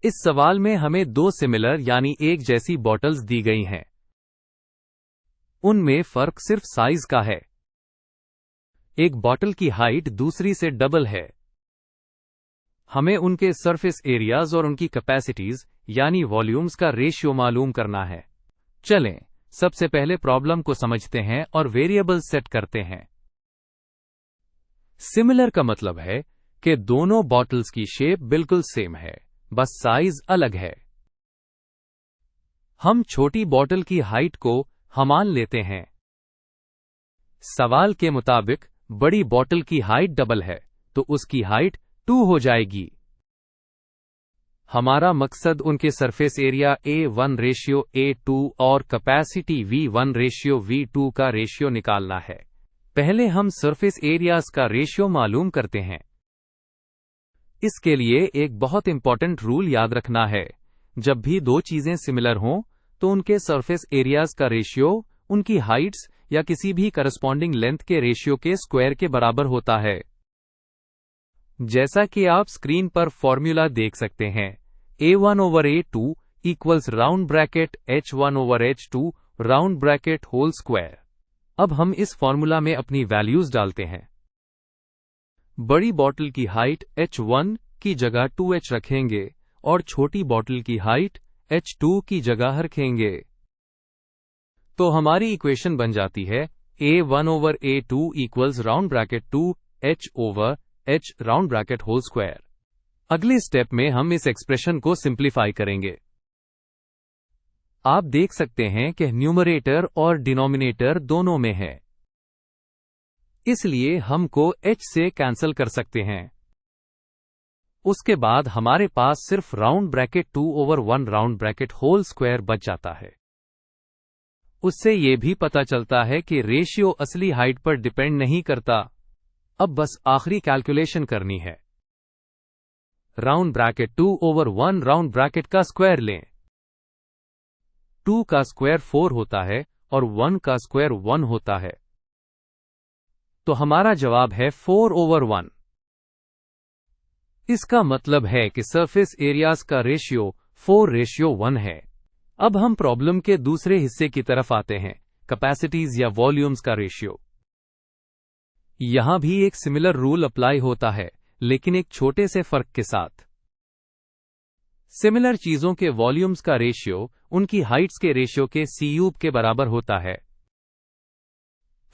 इस सवाल में हमें दो सिमिलर यानी एक जैसी बॉटल्स दी गई हैं। उनमें फर्क सिर्फ साइज का है। एक बॉटल की हाइट दूसरी से डबल है। हमें उनके सरफेस एरियाज और उनकी कैपेसिटीज यानी वॉल्यूम्स का रेशियो मालूम करना है। चलें, सबसे पहले प्रॉब्लम को समझते हैं और वेरिएबल सेट करते हैं। सिमिलर का मतलब है कि दोनों बॉटल्स की शेप बिल्कुल सेम है, बस साइज अलग है। हम छोटी बॉटल की हाइट को मान लेते हैं। सवाल के मुताबिक बड़ी बॉटल की हाइट डबल है, तो उसकी हाइट 2 हो जाएगी। हमारा मकसद उनके surface area A1 ratio A2 और कैपेसिटी V1 रेशियो V2 का रेशियो निकालना है। पहले हम सरफेस एरियाज का रेशियो मालूम करते हैं। इसके लिए एक बहुत इंपॉर्टेंट रूल याद रखना है। जब भी दो चीजें सिमिलर हों, तो उनके सरफेस एरियाज का रेशियो उनकी हाइट्स या किसी भी करस्पॉन्डिंग लेंथ के रेशियो के स्क्वायर के बराबर होता है। जैसा कि आप स्क्रीन पर फॉर्मूला देख सकते हैं, A1 over A2 equals round bracket H1 over H2 round bracket whole square. अब हम इस फॉर्मूला में अपनी वैल्यूज डालते हैं। बड़ी बॉटल की हाइट H1 की जगह 2H रखेंगे और छोटी बॉटल की हाइट H2 की जगह रखेंगे। तो हमारी इक्वेशन बन जाती है A1 over A2 equals round bracket 2H over H round bracket whole square. अगले स्टेप में हम इस एक्सप्रेशन को सिंप्लीफाई करेंगे। आप देख सकते हैं कि न्यूमरेटर और डिनोमिनेटर दोनों में है, इसलिए हमको H से कैंसिल कर सकते हैं। उसके बाद हमारे पास सिर्फ round bracket 2 over 1 round bracket whole square बच जाता है। उससे यह भी पता चलता है कि रेशियो असली हाइट पर डिपेंड नहीं करता। अब बस आखिरी कैलकुलेशन करनी है। Round bracket 2 over 1 round bracket का स्क्वायर लें। 2 का स्क्वायर 4 होता है और 1 का स्क्वायर 1 होता है, तो हमारा जवाब है 4 ओवर 1। इसका मतलब है कि सरफेस एरियाज का रेशियो 4:1 है। अब हम प्रॉब्लम के दूसरे हिस्से की तरफ आते हैं, कैपेसिटीज या वॉल्यूम्स का रेशियो। यहां भी एक सिमिलर रूल अप्लाई होता है, लेकिन एक छोटे से फर्क के साथ। सिमिलर चीजों के वॉल्यूम्स का रेशियो उनकी हाइट्स के रेशियो के क्यूब के बराबर होता है।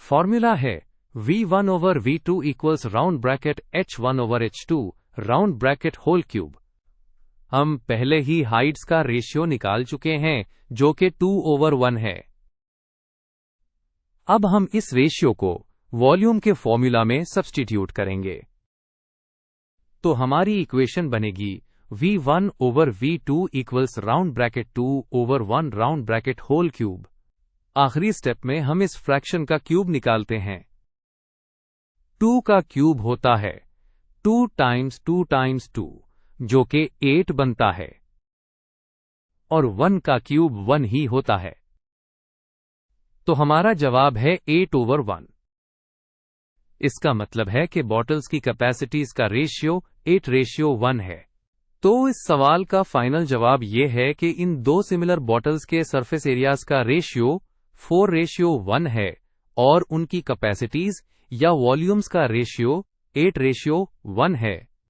फॉर्मूला है V1 over V2 equals round bracket H1 over H2 round bracket whole cube. हम पहले ही हाइट्स का रेशियो निकाल चुके हैं, जो कि 2 ओवर 1 है। अब हम इस रेशियो को वॉल्यूम के फॉर्मूला में सब्स्टिट्यूट करेंगे, तो हमारी इक्वेशन बनेगी V1 over V2 equals round bracket 2 over 1 round bracket whole cube. आखिरी स्टेप में हम इस फ्रैक्शन का क्यूब निकालते हैं। 2 का क्यूब होता है 2 टाइम्स 2 टाइम्स 2, जो कि 8 बनता है, और 1 का क्यूब 1 ही होता है, तो हमारा जवाब है 8 ओवर 1। इसका मतलब है कि बॉटल्स की कैपेसिटीज का रेशियो 8:1 है। तो इस सवाल का फाइनल जवाब यह है कि इन दो सिमिलर बॉटल्स के सरफेस एरियाज का रेशियो 4:1 है और उनकी कैपेसिटीज या वॉल्यूम्स का रेशियो 8:1 है।